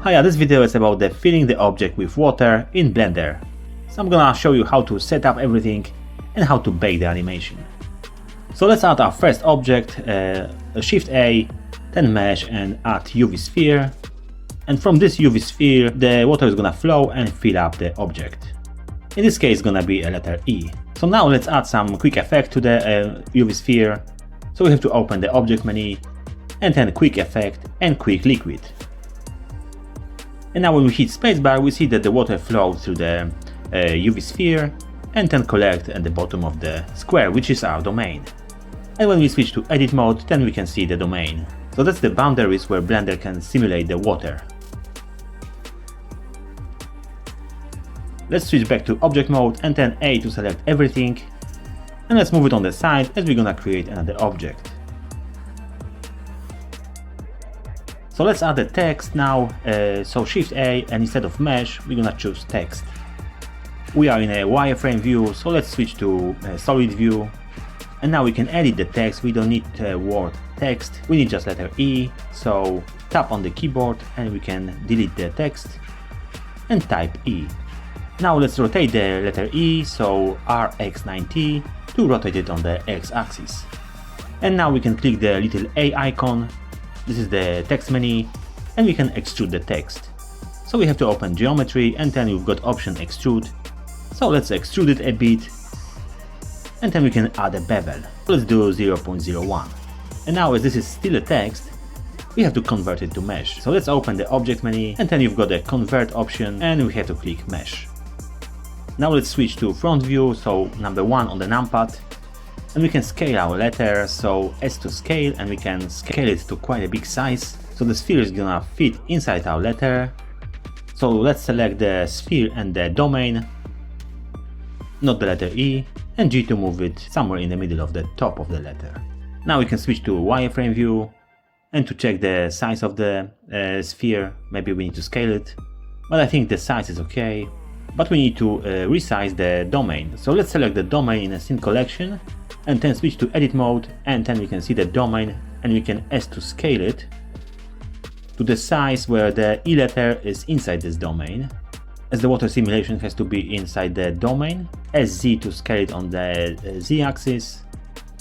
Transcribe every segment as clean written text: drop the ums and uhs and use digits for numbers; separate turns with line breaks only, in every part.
Hiya, this video is about filling the object with water in Blender. So I'm gonna show you how to set up everything and how to bake the animation. So let's add our first object, Shift A, then Mesh and add UV sphere. And from this UV sphere, the water is gonna flow and fill up the object. In this case, it's gonna be a letter E. So now let's add some quick effect to the UV sphere. So we have to open the object menu and then quick effect and quick liquid. And now when we hit spacebar, we see that the water flows through the UV sphere and then collect at the bottom of the square, which is our domain. And when we switch to edit mode, then we can see the domain. So that's the boundaries where Blender can simulate the water. Let's switch back to object mode and then A to select everything. And let's move it on the side as we're gonna create another object. So let's add the text now. So Shift A, and instead of mesh, we're gonna choose text. We are in a wireframe view, so let's switch to solid view. And now we can edit the text. We don't need word text, we need just letter E. So tap on the keyboard and we can delete the text and type E. Now let's rotate the letter E, so RX90 to rotate it on the X axis. And now we can click the little A icon. This is the text menu and we can extrude the text. So we have to open geometry and then we've got option extrude. So let's extrude it a bit and then we can add a bevel. Let's do 0.01. And now as this is still a text, we have to convert it to mesh. So let's open the object menu and then you've got the convert option and we have to click mesh. Now let's switch to front view, so number 1 on the numpad. And we can scale our letter, so S to scale, and we can scale it to quite a big size. So the sphere is gonna fit inside our letter. So let's select the sphere and the domain, not the letter E, and G to move it somewhere in the middle of the top of the letter. Now we can switch to wireframe view, and to check the size of the sphere, maybe we need to scale it, but I think the size is okay. But we need to resize the domain. So let's select the domain in a scene collection and then switch to edit mode, and then we can see the domain and we can S to scale it to the size where the E letter is inside this domain, as the water simulation has to be inside the domain. SZ to scale it on the Z axis,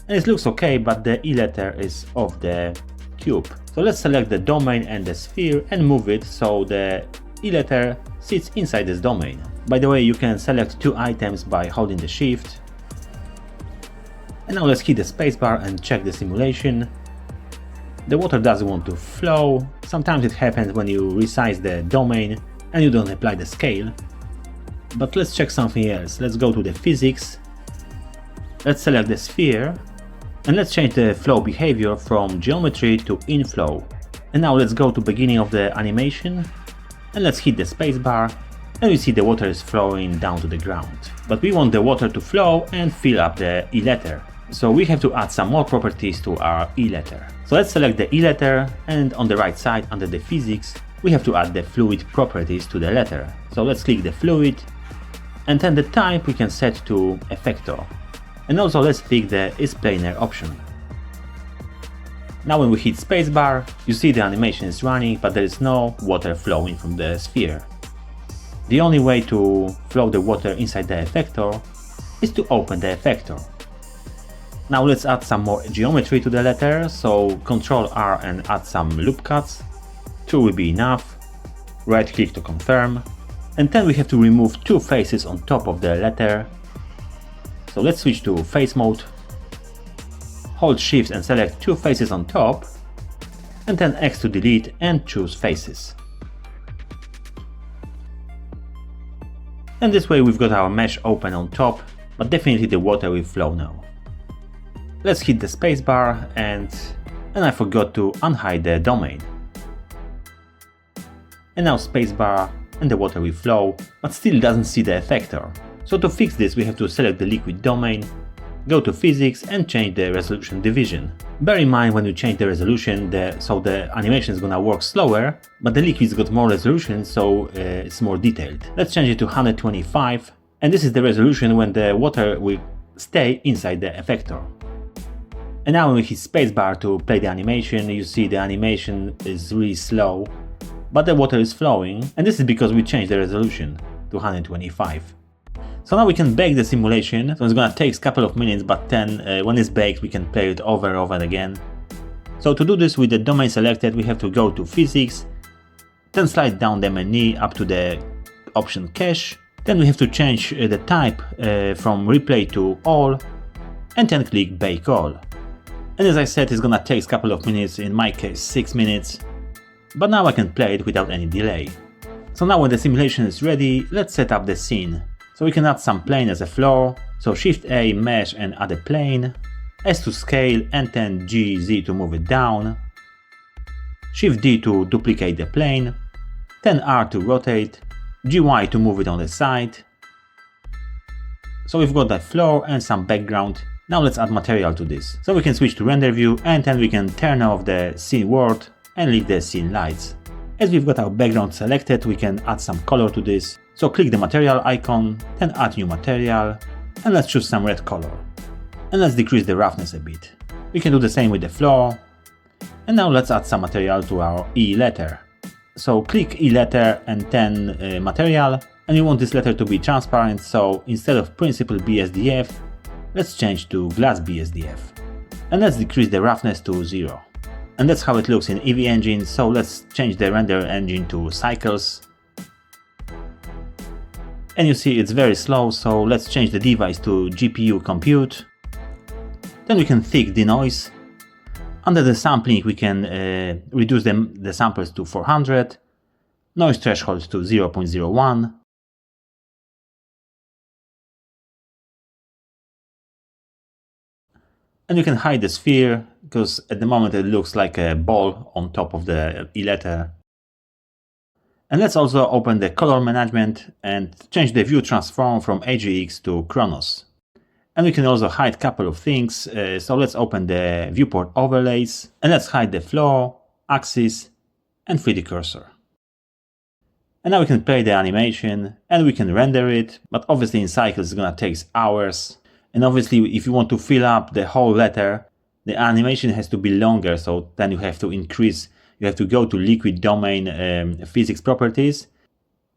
and it looks okay, but the E letter is off the cube. So let's select the domain and the sphere and move it so the E letter sits inside this domain. By the way, you can select 2 items by holding the shift. And now let's hit the spacebar and check the simulation. The water doesn't want to flow. Sometimes it happens when you resize the domain and you don't apply the scale. But let's check something else. Let's go to the physics. Let's select the sphere and let's change the flow behavior from geometry to inflow. And now let's go to beginning of the animation and let's hit the spacebar. And we see the water is flowing down to the ground. But we want the water to flow and fill up the E letter. So we have to add some more properties to our E letter. So let's select the E letter, and on the right side under the physics, we have to add the fluid properties to the letter. So let's click the fluid, and then the type we can set to effector. And also let's pick the is planar option. Now when we hit spacebar, you see the animation is running, but there is no water flowing from the sphere. The only way to flow the water inside the effector is to open the effector. Now let's add some more geometry to the letter, so Ctrl R and add some loop cuts. 2 will be enough. Right click to confirm. And then we have to remove 2 faces on top of the letter. So let's switch to face mode. Hold shift and select 2 faces on top. And then X to delete and choose faces. And this way we've got our mesh open on top, but definitely the water will flow now. Let's hit the spacebar and I forgot to unhide the domain. And now spacebar and the water will flow, but still doesn't see the effector. So to fix this we have to select the liquid domain, go to physics and change the resolution division. Bear in mind when you change the resolution, so the animation is gonna work slower, but the liquid's got more resolution, so it's more detailed. Let's change it to 125, and this is the resolution when the water will stay inside the effector. And now when we hit spacebar to play the animation, you see the animation is really slow. but the water is flowing, and this is because we changed the resolution to 125. So now we can bake the simulation, so it's gonna take a couple of minutes, but then when it's baked we can play it over and over again. So to do this with the domain selected, we have to go to Physics, then slide down the menu up to the option Cache, then we have to change the type from Replay to All, and then click Bake All. And as I said, it's gonna take a couple of minutes, in my case 6 minutes, but now I can play it without any delay. So now when the simulation is ready, let's set up the scene. So we can add some plane as a floor, so Shift A, Mesh and add a plane, S to scale and then GZ to move it down, Shift D to duplicate the plane, then R to rotate, GY to move it on the side. So we've got that floor and some background. Now let's add material to this. So we can switch to render view and then we can turn off the scene world and leave the scene lights. As we've got our background selected, we can add some color to this. So click the material icon, then add new material, and let's choose some red color. And let's decrease the roughness a bit. We can do the same with the floor. And now let's add some material to our E letter. So click E letter and then material, and we want this letter to be transparent, so instead of Principled BSDF, let's change to Glass BSDF. And let's decrease the roughness to 0. And that's how it looks in Eevee Engine, so let's change the render engine to Cycles. And you see it's very slow, so let's change the device to GPU Compute. Then we can thick the noise. Under the sampling we can reduce the samples to 400, noise threshold to 0.01. And you can hide the sphere, because at the moment it looks like a ball on top of the E letter. And let's also open the color management and change the view transform from AGX to Chronos. And we can also hide a couple of things, so let's open the viewport overlays and let's hide the floor, axis and 3D cursor. And now we can play the animation and we can render it, but obviously in Cycles it's gonna take hours. And obviously if you want to fill up the whole letter, the animation has to be longer, so then you have to increase, you have to go to Liquid Domain Physics Properties.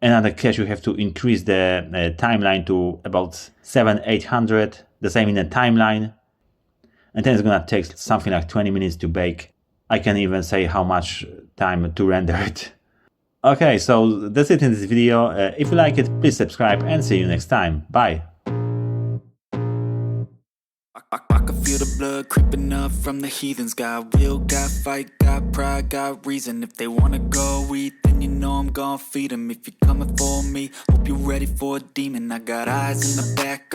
And under Cache you have to increase the timeline to about 700-800, the same in the timeline. And then it's gonna take something like 20 minutes to bake. I can even say how much time to render it. Okay, so that's it in this video. If you like it, please subscribe and see you next time. Bye!
I can feel the blood creeping up from the heathens. Got will, got fight, got pride, got reason. If they wanna go eat, then you know I'm gonna feed them. If you're coming for me, hope you're ready for a demon. I got eyes in the back of